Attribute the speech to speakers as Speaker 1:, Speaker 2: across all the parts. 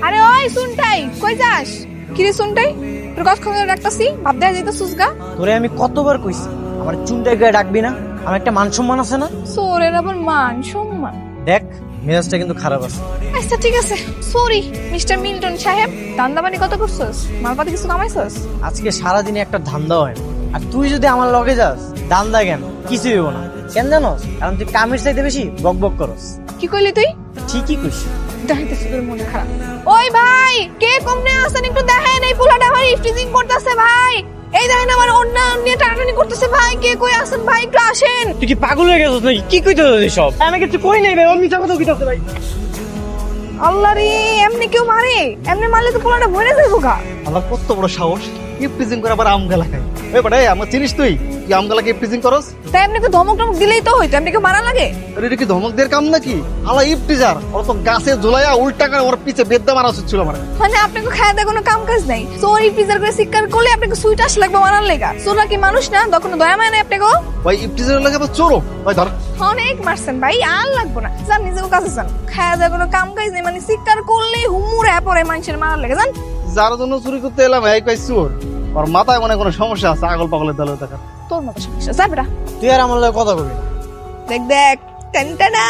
Speaker 1: আরে ওই শুনটাই কই যাস? কি রে শুনটাই, তোর কতক্ষণ ধরে ডাকতাছি, ভাব দেখা যাইতাছিস গা?
Speaker 2: তোরে আমি কতবার কইছি আমার চুনটাই গায়ে ডাকবি না, আমার একটা মান সম্মান আছে না?
Speaker 1: সোরের আবার মান সম্মান।
Speaker 2: দেখ মেজাজটা কিন্তু খারাপ আছে।
Speaker 1: আচ্ছা ঠিক আছে, সরি মিস্টার মিল্টন সাহেব। দান্দাবানি কত করছস? মালপাতি কিছু কামাইছস?
Speaker 2: আজকে সারাদিনে একটা ধান্দা হয় না, আর তুই যদি আমার লগে যাস ধান্দা কেন কিছু হইব না। কেন জানোস? কারণ তুই কামের চাইতে বেশি বক বক করস।
Speaker 1: কি কইলি তুই?
Speaker 2: ঠিকই কইছি।
Speaker 1: দেখাইতেছিস তোর মন খারাপ। ওই ভাই কে কমনে আছেন একটু দেখেন, এই পোলাটা আমার ইফটিজিং করতেছে ভাই। এই দেখেন আমার অন্য নিয়ে টানাটানি করতেছে ভাই, কে কই আছেন ভাই একটু আসেন।
Speaker 2: তুই কি পাগল হয়ে গেছিস নাকি? কি কইতেছিস সব? আমি কিছু কই নাই ভাই, ও মিছা কথা কইতাছে ভাই।
Speaker 1: আল্লাহ রে, এমনি কেউ মারে? এমনি মারলে তো পোলাটা মরে যাইবো গা।
Speaker 3: আমার কত বড় সাহস, ইফটিজিং করে আবার আমগালা খায়। এই বড় আমার চিনিস তুই কি আমগালাকে ইফটিজিং করস?
Speaker 1: তাই এমনি তো ধমক টমক দিলেই তো হইতো, এমনি কেউ মারা লাগে?
Speaker 3: এটা কি ধমক দিয়ে কাম নাকি? হালা ইফটিজার, ওর তো গাছে ঝুলাইয়া উল্টা করে ওর পিছে বেদ্দা মারা উচিত ছিল আমার।
Speaker 1: মানে আপনাকে খায়া দেয় কোনো কাম কাজ নাই? সরি ফ্রিজার করে শিকার করলে আপনাকে সুইট আস লাগবে মারার লেগা। সোনা কি মানুষ না? তখন দয়া মায় না আপনাকে?
Speaker 3: ভাই ইফটিজার লাগে তো চোরো ভাই, ধর।
Speaker 1: অনেক মারছেন ভাই, আর লাগবো না, যান নিজেও কাছে যান। খায়া দেয় কোনো কাম কাজ নেই, মানে শিকার করলে হুমুর পরে মানুষের মারার লেগে যান।
Speaker 3: যার জন্য চুরি করতে এলাম এই কই চোর, ওর মাথায় মনে কোনো সমস্যা আছে, আগল পাগলের দলে দেখা।
Speaker 1: তোর মতো সমস্যা যা বেটা।
Speaker 2: তুই আর আমার লগে কথা কবি না।
Speaker 1: দেখ দেখ টেনটেনা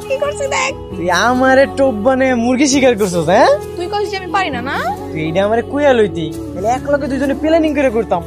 Speaker 1: কি করছিস দেখ।
Speaker 2: তুই আমারে টোপ বানে মুরগি শিকার করছিস? হ্যাঁ
Speaker 1: তুই কইছিস আমি পারি না না?
Speaker 2: তুই এইটা আমারে কুইয়া লইতি, তাহলে এক লগে দুইজনে প্ল্যানিং করে করতাম।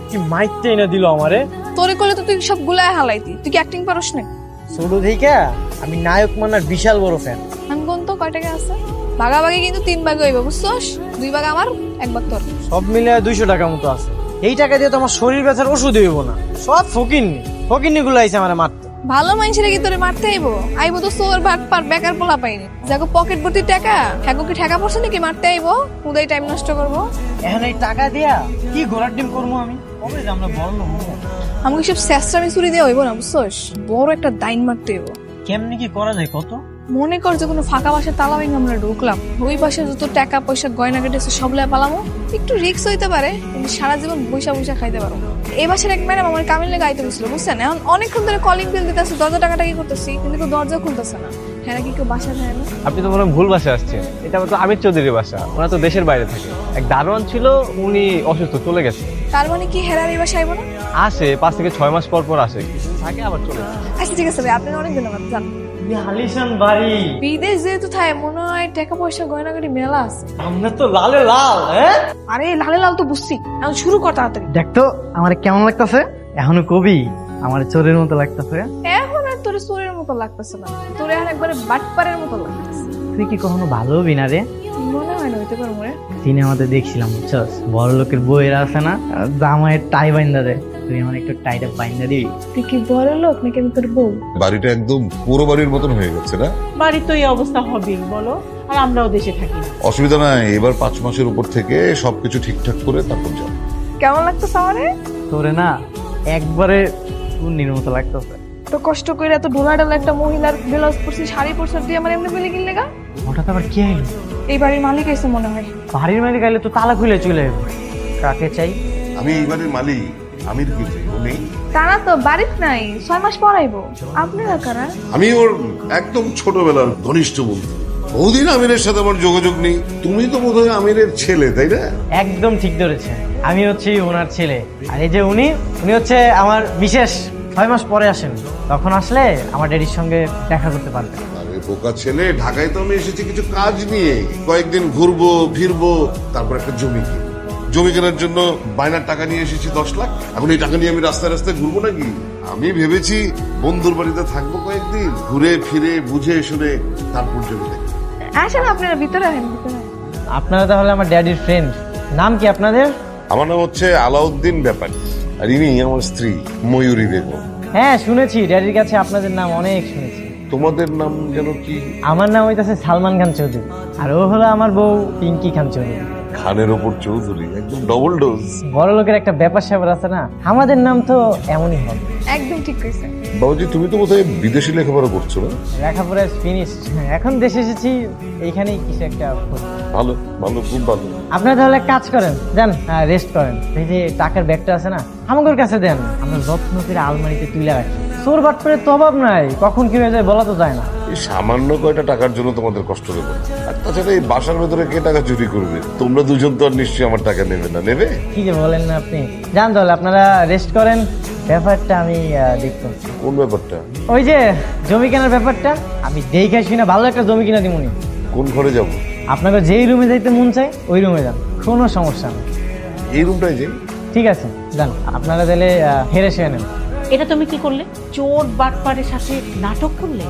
Speaker 2: কি মাইরতেই না দিল আমারে।
Speaker 1: তোরে করলে তো তুই সব গুলায় হালাইতি, তুই কি অ্যাক্টিং পারস না?
Speaker 2: ছোট থেকে আমি নায়ক মান্নার বিশাল বড় ফ্যান।
Speaker 1: আমি কোন তো কয় টাকা আছে? ভাগাভাগি কিন্তু 3 ভাগ হইব বুঝছস? 2 ভাগ আমার 1 ভাগ তোর।
Speaker 2: সব মিলে 200 টাকা মতো আছে। এই টাকা দিয়ে তো আমার শরীর ব্যথার ওষুধ হইব না। সব ফকিন্নি গুলো আইছে আমারে মারতে।
Speaker 1: ভালো মানুষের কি তোরে মারতে আইবো তো সোর ভাগ পার বেকার পোলা পাইনি। যাকো পকেট ভর্তি টাকা, হ্যাগো কি টাকা পড়ছে নাকি মারতে আইবো? উদয় টাইম নষ্ট করবো।
Speaker 2: এখন এই টাকা দিয়া কি ঘোড়ার ডিম করবো আমি? কবে যে আমরা বড় লোক হবো?
Speaker 1: আমাকে সব শেষরামি চুরি দিয়ে হইব না বুঝছস? বড় একটা দাইন মারতে হইব।
Speaker 2: কেমনি কি করা যায় কত?
Speaker 1: মনে কর যে কোনো ফাঁকা বাসা তালা ভেঙে আমরা ঢুকলাম, ওই পাশে যত টাকা পয়সা গয়না কেটেছে সব লাই পালামো। একটু রিস্ক হইতে পারে, কিন্তু সারা জীবন বৈশা খাইতে পারবো। এই বাসার এক ম্যাডাম আমার কামিল লেগে আইতে গেছিল বুঝছেন। এখন অনেকক্ষণ ধরে কলিং বেল দিতেছে, দরজা টাকাটাকি করতেছি, কিন্তু কেউ দরজা খুলতেছে না। হ্যাঁ নাকি কেউ বাসা নেয় না?
Speaker 4: আপনি তো মনে হয় ভুল বাসায় আসছেন। এটা তো আমির চৌধুরীর বাসা, ওরা তো দেশের বাইরে থাকে। এক দারোয়ান ছিল, উনি অসুস্থ, চলে গেছে।
Speaker 1: তার মানে কি হেরার এই বাসা আইবো না?
Speaker 4: আসে 5 থেকে 6 মাস পর আসে, থাকে আবার চলে যায়।
Speaker 1: আচ্ছা ঠিক আছে ভাই, আপনার অনেক ধন্যবাদ। জান
Speaker 2: হালিশান বাড়ি,
Speaker 1: বিদেশ যেহেতু থাকে মনে হয় টাকা পয়সা গয়নাগাড়ি মেলা আছে।
Speaker 2: আমরা তো লালে লাল। হ্যাঁ
Speaker 1: আরে লালে লাল তো বুঝছি, এখন শুরু কর তাড়াতাড়ি।
Speaker 3: দেখতো আমার কেমন লাগতেছে? এখনো কবি আমার চোরের মতো লাগতেছে।
Speaker 1: এখন আর তোর চোরের মতো লাগতেছে না, তোর এখন একবারে বাটপারের মতো লাগতেছে।
Speaker 3: তুই কি কখনো ভালো হবি না রে?
Speaker 1: মনে হয় না হইতে পারে মরে।
Speaker 3: সিনেমাতে দেখছিলাম বুঝছস, বড় লোকের বইয়েরা আছে না, জামাইয়ের টাই বাইন্দা দেয়। তুই আমার একটু টাইটা বাইন্দা দিবি?
Speaker 1: তুই কি বড় লোক নাকি আমি তোর বউ?
Speaker 5: বাড়িটা একদম পুরো বাড়ির মতন হয়ে গেছে না?
Speaker 6: বাড়ির তো এই অবস্থা হবেই বলো, আর আমরাও দেশে থাকি না।
Speaker 5: অসুবিধা নাই, এবার 5 মাসের উপর থেকে সবকিছু ঠিকঠাক করে তারপর যাও।
Speaker 1: কেমন লাগতেছে আমারে?
Speaker 3: তোরে না একবারে পূর্ণির মতো লাগতেছে।
Speaker 1: তো কষ্ট করে এত ঢোলা ঢালা একটা মহিলার ব্লাউজ পরছি, শাড়ি পরছি, তুই আমার এমনি বলে কিনলে গা?
Speaker 3: হঠাৎ আবার কে আইলো?
Speaker 1: এই বাড়ির মালিক এসে মনে হয়।
Speaker 3: বাড়ির মালিক আইলে তো তালা খুলে চলে যাবে। কাকে চাই?
Speaker 5: আমি এই বাড়ির মালিক, আমির কি চাই? ও নেই?
Speaker 1: তারা তো বাড়িতে নাই, 6 মাস পর আইবো। আপনারা কারা?
Speaker 5: আমি ওর একদম ছোটবেলার ঘনিষ্ঠ বন্ধু। বহুদিন আমিরের সাথে আমার যোগাযোগ নেই। তুমি তো বোধহয় আমিরের ছেলে, তাই না?
Speaker 2: একদম ঠিক ধরেছে, আমি হচ্ছি ওনার ছেলে। আর এই যে উনি হচ্ছে আমার বিশেষ 6 মাস পরে আসেন, তখন আসলে আমার ড্যাডির সঙ্গে দেখা করতে পারবেন।
Speaker 5: আরে বোকা ছেলে, ঢাকায় তো আমি এসেছি কিছু কাজ নিয়ে, কয়েকদিন ঘুরবো ফিরবো, তারপর একটা জমি কিনবো। জমি কেনার জন্য বায়নার টাকা নিয়ে এসেছি 10 লাখ। এখন এই টাকা নিয়ে আমি রাস্তায় রাস্তায় ঘুরবো নাকি? আমি ভেবেছি বন্ধুর বাড়িতে থাকবো কয়েকদিন, ঘুরে ফিরে বুঝে শুনে তারপর জমি দেখবো।
Speaker 1: আসেন আপনারা ভিতরে আসেন, ভিতরে।
Speaker 2: আপনারা তাহলে আমার ড্যাডির ফ্রেন্ড। নাম কি আপনাদের?
Speaker 5: আমার নাম হচ্ছে আলাউদ্দিন ব্যাপারী, আর ইনি আমার স্ত্রী ময়ূরী বেগম।
Speaker 2: হ্যাঁ শুনেছি, ড্যাডির কাছে আপনাদের নাম অনেক শুনেছি।
Speaker 5: তোমাদের নাম যেন কি?
Speaker 2: আমার নাম হইতাছে সালমান খান চৌধুরী, আর ও হলো আমার বউ পিঙ্কি খান চৌধুরী।
Speaker 5: খানের ওপর চৌধুরী, একদম ডবল ডোজ।
Speaker 2: বড় লোকের একটা ব্যাপার স্যাপার আছে না, আমাদের নাম তো এমনই হবে।
Speaker 1: একদম ঠিক কইছেন।
Speaker 5: বাবুজি, তুমি তো বোধহয় বিদেশি লেখাপড়া করছো না?
Speaker 2: লেখাপড়া ফিনিশ, এখন দেশে এসেছি, এইখানেই কিছু একটা করবো।
Speaker 5: ভালো ভালো, খুব ভালো।
Speaker 2: আপনারা তাহলে এক কাজ করেন, যান রেস্ট করেন। এই যে টাকার ব্যাগটা আছে না, আমাদের কাছে দেন, আমরা যত্ন করে আলমারিতে তুলে রাখি। চোর বাটপারের তো অভাব নাই, কখন কি হয়ে যায় বলা তো যায় না।
Speaker 5: এই সামান্য কয়টা টাকার জন্য তোমাদের কষ্ট দেবো না। আর তাছাড়া এই বাসার ভেতরে কে টাকা চুরি করবে? তোমরা দুজন তো আর নিশ্চয়ই আমার টাকা নেবে না, নেবে?
Speaker 2: কি যে বলেন না আপনি, যান তাহলে আপনারা রেস্ট করেন, ব্যাপারটা আমি দেখতেছি।
Speaker 5: কোন ব্যাপারটা?
Speaker 2: ওই যে জমি কেনার ব্যাপারটা আমি দেখে আসি না, ভালো একটা জমি কিনা দিমুনি।
Speaker 5: কোন ঘরে যাব?
Speaker 2: আপনাকে যেই রুমে যাইতে মন চায় ওই রুমে যান, কোনো সমস্যা নেই।
Speaker 5: এই রুমটাই যাই।
Speaker 2: ঠিক আছে যান, আপনারা তাহলে হেরে শুয়ে নেন।
Speaker 6: এটা তুমি কি করলে? চোর বাটপারের সাথে নাটক করলে?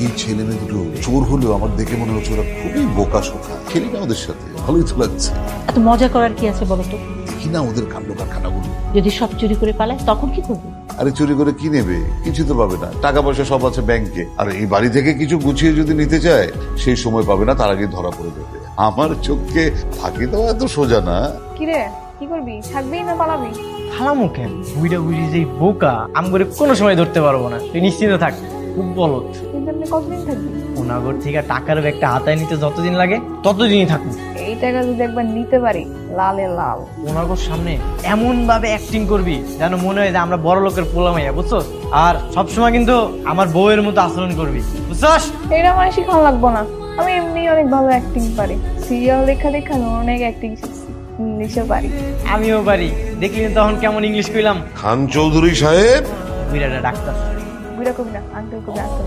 Speaker 7: এই ছেলে মেয়ে দুটো চোর হলেও আমার দেখে মনে হচ্ছে ওরা খুবই বোকা শোকা। খেলি না ওদের সাথে, ভালোই তো লাগছে।
Speaker 6: এত মজা করার কি আছে বলো তো?
Speaker 7: দেখি না ওদের কাণ্ড কারখানাগুলো।
Speaker 6: যদি সব চুরি করে পালায় তখন কি করবে?
Speaker 5: আরে চুরি করে কি নেবে? কিছু তো পাবে না, টাকা পয়সা সব আছে ব্যাংকে। আর এই বাড়ি থেকে কিছু গুছিয়ে যদি নিতে চায় সেই সময় পাবে না, তার আগে ধরা পড়ে যাবে। আমার চোখকে ফাঁকি দেওয়া এত সোজা না।
Speaker 1: কিরে কি করবি? থাকবি না পালাবি?
Speaker 2: খালামু কেন? বুইড়া বুইড়ি যে বোকা আম করে কোনো সময় ধরতে পারবো না, তুই নিশ্চিন্ত থাক। খুব বলত।
Speaker 1: কিন্তু এমনি কতদিন থাকবি?
Speaker 2: ওনাগর থেকে টাকার ব্যাগটা হাতায় নিতে যতদিন লাগে ততদিনই থাকুন।
Speaker 1: এই টাকা যদি একবার নিতে পারি, লালে লাল।
Speaker 2: ওনাগর সামনে এমন ভাবে অ্যাক্টিং করবি যেন মনে হয় যে আমরা বড় লোকের পোলা মাইয়া, বুঝছস? আর সবসময় কিন্তু আমার বউয়ের মতো আচরণ করবি, বুঝছস?
Speaker 1: এটা মানে শিখানো লাগবো না, আমি এমনি অনেক ভালো অ্যাক্টিং পারি। সিরিয়াল দেখা দেখা অনেক অ্যাক্টিং শিখছি, ইংলিশে পারি।
Speaker 2: আমিও পারি, দেখলি না তখন কেমন ইংলিশ কইলাম।
Speaker 5: খান চৌধুরী সাহেব,
Speaker 2: বিরাটা ডাক্তার।
Speaker 1: বুড়া কবি না, আঙ্কেল কবি, আঙ্কেল।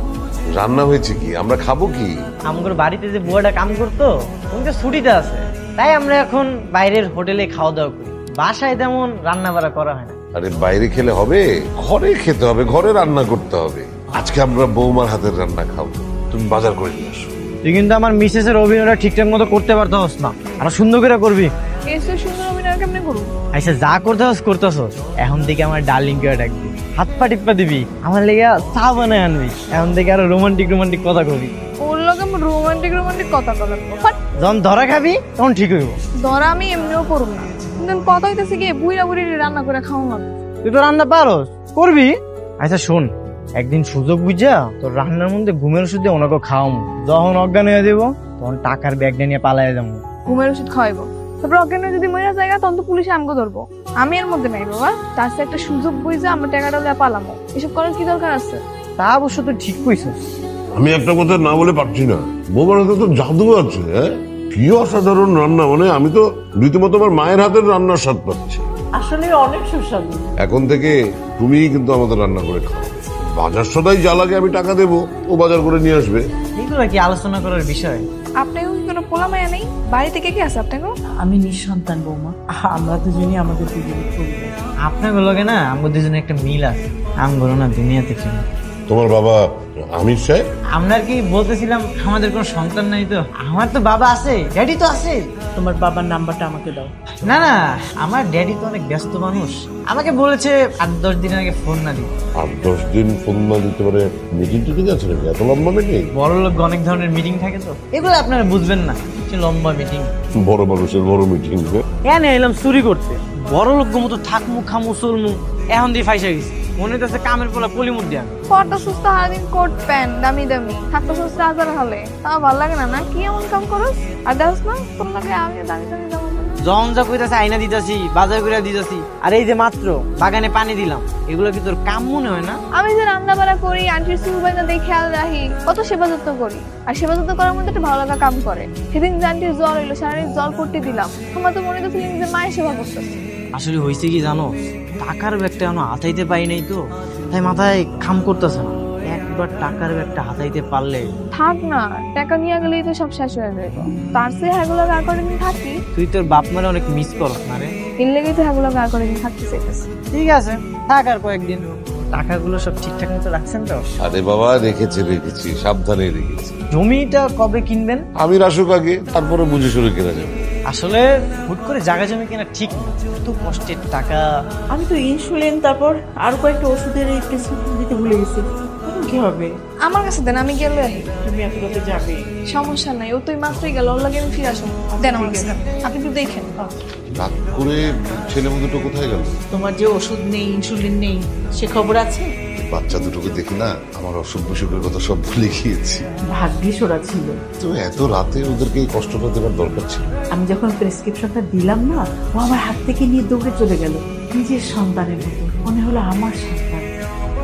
Speaker 5: রান্না হয়েছে কি? আমরা খাবো কি?
Speaker 2: আমার বাড়িতে যে বুয়াটা কাম করতো উনি তো ছুটিতে আছে, তাই আমরা এখন বাইরের হোটেলে খাওয়া দাওয়া করি। বাসায় তেমন রান্না বাড়া করা হয় না।
Speaker 5: আরে বাইরে খেলে হবে? ঘরে খেতে হবে, ঘরে রান্না করতে হবে। আজকে আমরা বৌমার হাতের রান্না খাবো, তুমি বাজার করে নিয়ে আসো।
Speaker 2: তুই কিন্তু আমার মিসেসের অভিনয়টা ঠিকঠাক মতো করতে পারতাস না, আরো সুন্দর করে করবি।
Speaker 1: এসে সুন্দর অভিনয় কেমনে করবো?
Speaker 2: আচ্ছা যা করতেছস এখন থেকে আমার ডার্লিং কে ডাকবি, হাত পা টিপ্পা দিবি, আমার লেগে চা বানায় আনবি। এখন থেকে আরো রোমান্টিক রোমান্টিক কথা কবি।
Speaker 1: ওর লোক আমার রোমান্টিক রোমান্টিক কথা বলবো।
Speaker 2: যখন ধরা খাবি তখন ঠিক হইব।
Speaker 1: ধরা আমি এমনিও করবো না, কিন্তু কথা হইতেছে কি বুড়া বুড়ি রান্না করে খাওয়া না।
Speaker 2: তুই তো রান্না পারস, করবি। আচ্ছা শোন, একদিন সুযোগ বুঝা তোর রান্নার মধ্যে ঘুমের ওষুধ দিয়ে ওনাকে খাওয়াম। যখন অজ্ঞান হয়ে দেবো তখন টাকার ব্যাগটা নিয়ে পালাই যাবো।
Speaker 1: ঘুমের ওষুধ খাওয়াইবো, তারপর অজ্ঞান হয়ে যদি মহিলা জায়গা তখন তো পুলিশে আমগো ধরবো। আমি এর মধ্যে নাই বাবা, তার সাথে একটা সুযোগ বুঝা আমরা টাকাটা দিয়ে পালামো। এসব করার কি দরকার আছে?
Speaker 2: তা অবশ্য তুই ঠিক কইছিস।
Speaker 5: আমি একটা কথা না বলে পারছি না, বৌমার হাতে তো জাদু আছে। হ্যাঁ, কি অসাধারণ রান্না! মানে আমি তো রীতিমতো আমার মায়ের হাতের রান্নার স্বাদ পাচ্ছি।
Speaker 6: আসলে অনেক সুস্বাদু।
Speaker 5: এখন থেকে তুমিই কিন্তু আমাদের রান্না করে খাও। বাজার সদাই যা লাগে আমি টাকা দেবো, ও বাজার করে নিয়ে আসবে।
Speaker 2: এগুলো কি আলোচনা করার বিষয়?
Speaker 1: আপনাকেও কি কোনো পোলা মায়া নেই? বাড়ি থেকে কি আছে আপনাকেও?
Speaker 6: আমি নিঃসন্তান বৌমা, আমরা দুজনই আমাদের দুজনের পরিবার।
Speaker 2: আপনার লগে না আমাদের দুজনে একটা মিল আছে, আমগুলো না দুনিয়াতে কেন।
Speaker 5: তোমার বাবা আমির সাহেব?
Speaker 2: আমরা কি বলতেছিলাম আমাদের কোনো সন্তান নাই তো? আমার তো বাবা আছে, ড্যাডি তো আছে।
Speaker 6: তোমার বাবার নাম্বারটা আমাকে দাও।
Speaker 2: না না, আমার ড্যাডি তো অনেক ব্যস্ত মানুষ, আমাকে বলেছে 8-10 দিন আগে ফোন না দিই।
Speaker 5: 8-10 দিন ফোন না দিতে পারে? মিটিং টিটিং আছে নাকি? এত লম্বা মিটিং?
Speaker 2: বড় লোক অনেক ধরনের মিটিং থাকে তো, এগুলো আপনারা বুঝবেন না। সে লম্বা মিটিং,
Speaker 5: বড় মানুষের বড় মিটিং।
Speaker 2: কেন এলাম চুরি করতে? বড় লোক মতো থাকমু খামু চলমু, এখন দিয়ে ফাইসা গেছি। মনে হচ্ছে কামের পোলা কলিমুর দেয়া।
Speaker 1: পরটা সুস্থ হারাদিন কোট প্যান্ট দামি দামি থাকতো সুস্থ হাজার হলে তা ভালো লাগে না। না কি এমন কাম করস? আর দেখস না তোর লাগে আমি দামি দামি জামা পরি।
Speaker 2: জন যা কইতাছে আইনা দিতাছি, বাজার করে দিতাছি, আর এই যে মাত্র বাগানে পানি দিলাম, এগুলো কি তোর কাম মনে হয় না?
Speaker 1: আমি যে রান্না বাড়া করি, আন্টির সুবাইনা দেখে খেয়াল রাখি, কত সেবা যত্ন করি। আর সেবা যত্ন করার মধ্যে একটা ভালো লাগা কাম করে। সেদিন যে আন্টির জ্বর হইলো, সারাদিন জল পড়তে দিলাম, আমার তো মনে হচ্ছে যে মায়ের সেবা করতেছে।
Speaker 2: আসলে হয়েছে কি জানো, টাকার ব্যাগটা এখনো হাতাইতে পাই নাই তো, তাই মাথায় কাম করতেছে না। একবার টাকার ব্যাগটা হাতাইতে পারলে।
Speaker 1: থাক না, টাকা নিয়ে গেলেই তো সব শেষ হয়ে যাবে। তার চেয়ে হ্যাগুলো গা করে দিন থাকি।
Speaker 2: তুই তোর বাপ মারে অনেক মিস করস না রে?
Speaker 1: এর লেগেই তো হ্যাগুলো গা করে দিন থাকতে চাইতেছে।
Speaker 2: ঠিক আছে, থাক আর কয়েকদিন। টাকাগুলো সব ঠিকঠাক মতো রাখছেন তো?
Speaker 5: আরে বাবা, রেখেছি, সাবধানে রেখেছি।
Speaker 2: জমিটা কবে কিনবেন?
Speaker 5: আমি আসুক আগে, তারপরে বুঝে শুনে কেনা যাবে।
Speaker 2: আসলে হুট করে জায়গা জমি কেনা ঠিক না, এত কষ্টের টাকা।
Speaker 6: আমি তো ইনসুলিন তারপর আর কয়েকটা ওষুধের প্রেসক্রিপশন দিতে ভুলে গেছি। এখন কি হবে?
Speaker 1: আমার কাছে দেন, আমি গেলে আহি।
Speaker 6: তুমি এত রাতে যাবে?
Speaker 1: সমস্যা নাই, ও তুই মাত্রই গেল, ওর লাগে আমি ফিরে আসবো। দেন আমার কাছে, আপনি একটু দেখেন।
Speaker 5: রাত করে ছেলে দুটো কোথায় গেল?
Speaker 6: তোমার যে ওষুধ নেই, ইনসুলিন নেই, সে খবর আছে?
Speaker 7: বাচ্চা দুটোকে দেখি না, আমার অসুখ বিসুখের কথা সব ভুলে গিয়েছি।
Speaker 6: ভাগ্যিস ওরা ছিল।
Speaker 7: তো এত রাতে ওদেরকে এই কষ্টটা দেওয়ার দরকার ছিল?
Speaker 6: আমি যখন প্রেসক্রিপশনটা দিলাম না, ও আমার হাত থেকে নিয়ে দৌড়ে চলে গেল, নিজের সন্তানের মতো মনে হলো আমার সন্তান।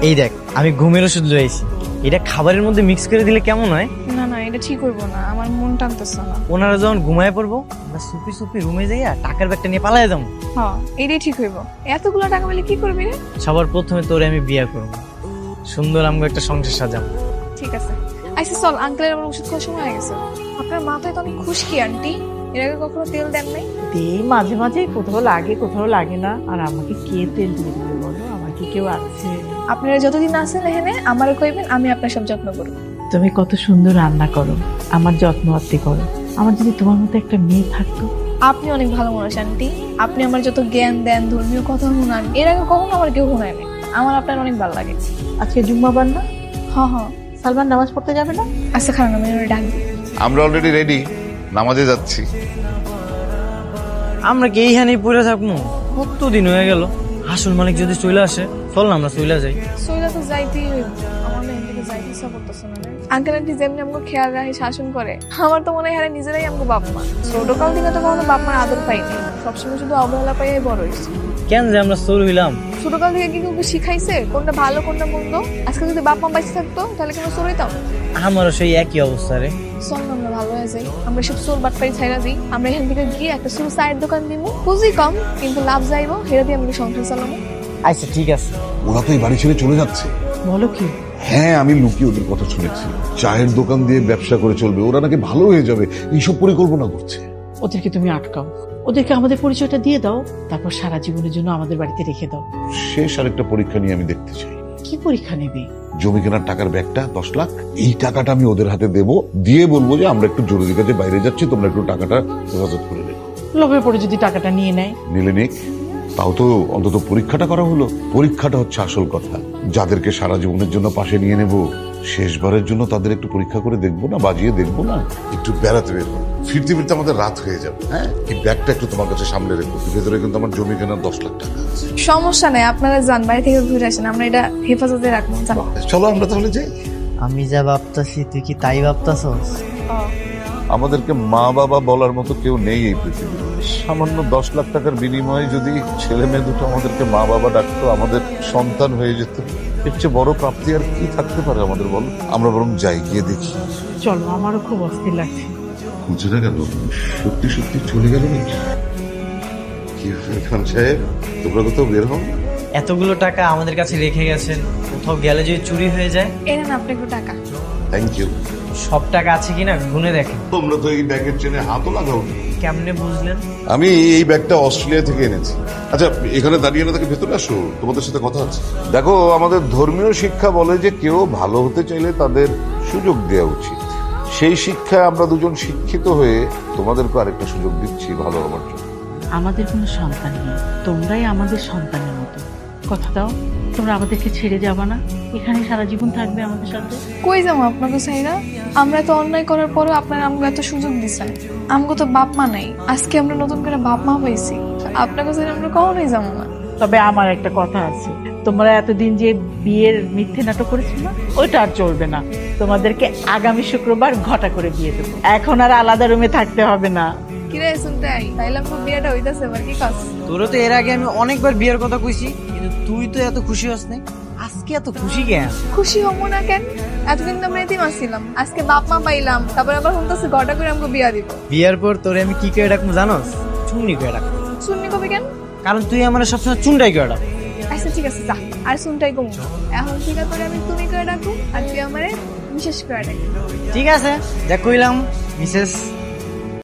Speaker 2: এই দেখ, আমি ঘুমের ওষুধ লয়ে আইছি, এটা খাবারের মধ্যে মিক্স করে দিলে কেমন হয়?
Speaker 1: না না, এটা ঠিক হইব না, আমার মন টানতেছে না।
Speaker 2: ওনারা যখন ঘুমায় পড়বো আমরা সুপি সুপি রুমে যাইয়া টাকার ব্যাগটা নিয়ে পালাই যাবো।
Speaker 1: হ্যাঁ, এটাই ঠিক হইব। এতগুলো টাকা পেলে কি করবি রে?
Speaker 2: সবার প্রথমে তোরে আমি বিয়ে করবো, সুন্দর আমগো একটা সংসার সাজাবো।
Speaker 1: ঠিক আছে, আচ্ছা চল, আঙ্কেলের আমার ওষুধ খাওয়ার সময় হয়ে গেছে। আপনার মাথায় তো অনেক খুশকি আন্টি, এর আগে কখনো তেল দেন নাই?
Speaker 6: দেই মাঝে মাঝে, কোথাও লাগে কোথাও লাগে না। আর আমাকে কে তেল দিয়ে দিবে বলো? আমার কি কেউ আছে?
Speaker 1: আপনারা যতদিন আছেন এখানে আমারও কইবেন, আমি আপনার সব যত্ন করব।
Speaker 6: তুমি কত সুন্দর রান্না করো, আমার যত্ন আত্তি করো। আমার যদি তোমার মতো একটা মেয়ে থাকতো।
Speaker 1: আপনি অনেক ভালো মানুষ আন্টি, আপনি আমার যত জ্ঞান দেন, ধর্মীয় কথা শুনান, এর আগে কখনো আমার কেউ শোনায় নাই। আমার আপনার অনেক ভালো লাগে।
Speaker 6: আজকে জুম্মাবার না?
Speaker 1: হ্যাঁ হ্যাঁ।
Speaker 6: সালমান নামাজ পড়তে যাবে না?
Speaker 1: আচ্ছা খারাপ, আমি ওরে ডাক দিই।
Speaker 7: আমরা অলরেডি রেডি, নামাজে যাচ্ছি।
Speaker 2: আমরা কি এইখানেই পড়ে থাকবো? কত দিন হয়ে গেল, আসল মালিক যদি চলে আসে, চল না আমরা চলে যাই।
Speaker 1: সইলা তো যাইতেই হইব, আমার না এদিকে যাইতে ইচ্ছা করতেছে না। আঙ্কেল আন্টি যেমনি আমাকে খেয়াল রাখে, শাসন করে, আমার তো মনে হয় এরা নিজেরাই আমাকে বাপ মা। ছোটকাল থেকে তো কখনো বাপ মার আদর পাইনি, সবসময় শুধু অবহেলা পাইয়াই বড় হয়েছি।
Speaker 2: কেন যে আমরা চোর হইলাম?
Speaker 1: ছোটকাল থেকে কি কেউ শিখাইছে কোনটা ভালো কোনটা মন্দ? আজকে যদি বাপ মা বাইসে থাকতো তাহলে কেন চোর হইতাম?
Speaker 2: আমারও সেই একই অবস্থা রে।
Speaker 1: চল না আমরা ভালো হয়ে যাই, আমরা সব চোর বাটপাড়ি ছাইরা দিই। আমরা এখান থেকে গিয়ে একটা ছোট চায়ের দোকান দিব, পুঁজি কম কিন্তু লাভ যাইবো, হেরা দিয়ে আমাকে সংসার চালাবো।
Speaker 2: আচ্ছা ঠিক আছে।
Speaker 7: ওরা তো এই বাড়ি ছেড়ে চলে যাচ্ছে।
Speaker 6: বলো কি?
Speaker 7: হ্যাঁ, আমি লুকিয়ে ওদের কথা শুনেছি, চায়ের দোকান দিয়ে ব্যবসা করে চলবে, ওরা নাকি ভালো হয়ে যাবে, এইসব পরিকল্পনা করছে।
Speaker 6: ওদেরকে তুমি আটকাও, ওদেরকে আমাদের পরিচয়টা দিয়ে দাও, তারপর সারা জীবনের জন্য আমাদের বাড়িতে রেখে দাও।
Speaker 7: শেষ আরেকটা পরীক্ষা নিয়ে আমি দেখতে চাই।
Speaker 6: কি পরীক্ষা নেবে?
Speaker 7: জমি কেনার টাকার ব্যাগটা 10 লাখ, এই টাকাটা আমি ওদের হাতে দেব, দিয়ে বলবো যে আমরা একটু জরুরি কাজে বাইরে যাচ্ছি, তোমরা একটু টাকাটা হেফাজত করে রেখো।
Speaker 6: লোভে পড়ে যদি টাকাটা নিয়ে নেয়?
Speaker 7: নিলে নিক, তাও তো অন্তত পরীক্ষাটা করা হলো। পরীক্ষাটা হচ্ছে আসল কথা। যাদেরকে সারা জীবনের জন্য পাশে নিয়ে নেব, শেষবারের জন্য তাদের একটু পরীক্ষা করে দেখবো না, বাজিয়ে দেখবো না। একটু বেড়াতে বের হবো, ফিরতে ফিরতে আমাদের রাত হয়ে যাবে। হ্যাঁ, এই ব্যাগটা একটু তোমার কাছে সামনে রেখো, ভেতরে কিন্তু আমার জমি কেনার 10 লাখ টাকা আছে।
Speaker 1: সমস্যা নেই, আপনারা যান, বাড়ি থেকে ঘুরে আসেন, আমরা এটা হেফাজতে রাখবো। যান।
Speaker 7: চলো আমরা তাহলে যাই।
Speaker 3: আমি যা ভাবতাছি তুই কি তাই ভাবতাছস?
Speaker 7: আমাদেরকে মা বাবা বলার মতো কেউ নেই এই পৃথিবীতে। সামান্য 10 লাখ টাকার বিনিময়ে যদি ছেলে মেয়ে দুটো আমাদেরকে মা বাবা ডাকতো, আমাদের সন্তান হয়ে যেত, এর চেয়ে বড় প্রাপ্তি আর কি থাকতে পারে আমাদের, বল? আমরা বরং যাই, গিয়ে দেখি।
Speaker 6: চলো, আমারও খুব অস্থির লাগছে।
Speaker 7: বুঝে না গেল, সত্যি সত্যি চলে গেল নাকি? কি খান সাহেব, তোমরা কোথাও বের হও?
Speaker 2: এতগুলো টাকা আমাদের কাছে রেখে গেছেন, কোথাও গেলে যদি চুরি হয়ে যায়?
Speaker 1: এনেন আপনি একটু টাকা।
Speaker 7: Thank you.
Speaker 2: সব টাকা আছে কিনা গুনে দেখেন।
Speaker 7: তোমরা তো এই ব্যাগের চেনে হাতও লাগাও।
Speaker 2: কেমনে বুঝলেন?
Speaker 5: আমি এই ব্যাগটা অস্ট্রেলিয়া থেকে এনেছি। আচ্ছা, এখানে দাঁড়িয়ে না থেকে ভেতরে আসো, তোমাদের সাথে কথা আছে।
Speaker 7: দেখো, আমাদের ধর্মীয় শিক্ষা বলে যে কেউ ভালো হতে চাইলে তাদের সুযোগ দেওয়া উচিত। সেই শিক্ষায় আমরা দুজন শিক্ষিত হয়ে তোমাদেরকে আরেকটা সুযোগ দিচ্ছি ভালো হবার জন্য।
Speaker 6: আমাদের কোনো সন্তান নেই, তোমরাই আমাদের সন্তানের মতো। কথা দাও, তোমরা আমাদেরকে ছেড়ে যাবা না, এখানে সারা জীবন থাকবে আমাদের সাথে।
Speaker 1: কই যাবো আপনাকে চাইরা? আমরা তো অন্যায় করার পরও আপনারা আমাকে এত সুযোগ দিচ্ছেন। আমাকে তো বাপ মা নাই, আজকে আমরা নতুন করে বাপ মা পাইছি। আপনাকে চাইরা আমরা কখনোই যাবো না।
Speaker 6: তবে আমার একটা কথা আছে, তোমরা এতদিন যে বিয়ের মিথ্যে নাটক করেছো না, ওইটা আর চলবে না। তোমাদেরকে আগামী শুক্রবার ঘটা করে বিয়ে দেবো, এখন আর আলাদা রুমে থাকতে হবে না।
Speaker 1: কিরে শুনতাই, তাইলে আমার বিয়েটা হইতাছে, এবার কি কাজ?
Speaker 2: তোরও তো এর আগে আমি অনেকবার বিয়ের কথা কইছি, কিন্তু তুই তো এত খুশি হস নাই। আজকে এত খুশি কেন?
Speaker 1: খুশি হবো না কেন? এতদিন তো আমরা এতিম আসছিলাম, আজকে বাপ মা পাইলাম, তারপর আবার শুনতেছে ঘটা করে আমাকে বিয়া দিব।
Speaker 2: বিয়ের পর তোরে আমি কি করে ডাকবো জানোস? চুন্নি করে ডাকবো।
Speaker 1: শুননি কবে কেন?
Speaker 2: কারণ তুই আমার সবসময় চুনটাই করে ডাক।
Speaker 1: আচ্ছা ঠিক আছে, যা, আর শুনটাই কমু। এখন ঠিক আছে, আমি তুমি করে ডাকু আর তুই আমারে বিশেষ করে ডাকি।
Speaker 2: ঠিক আছে, যা কইলাম মিসেস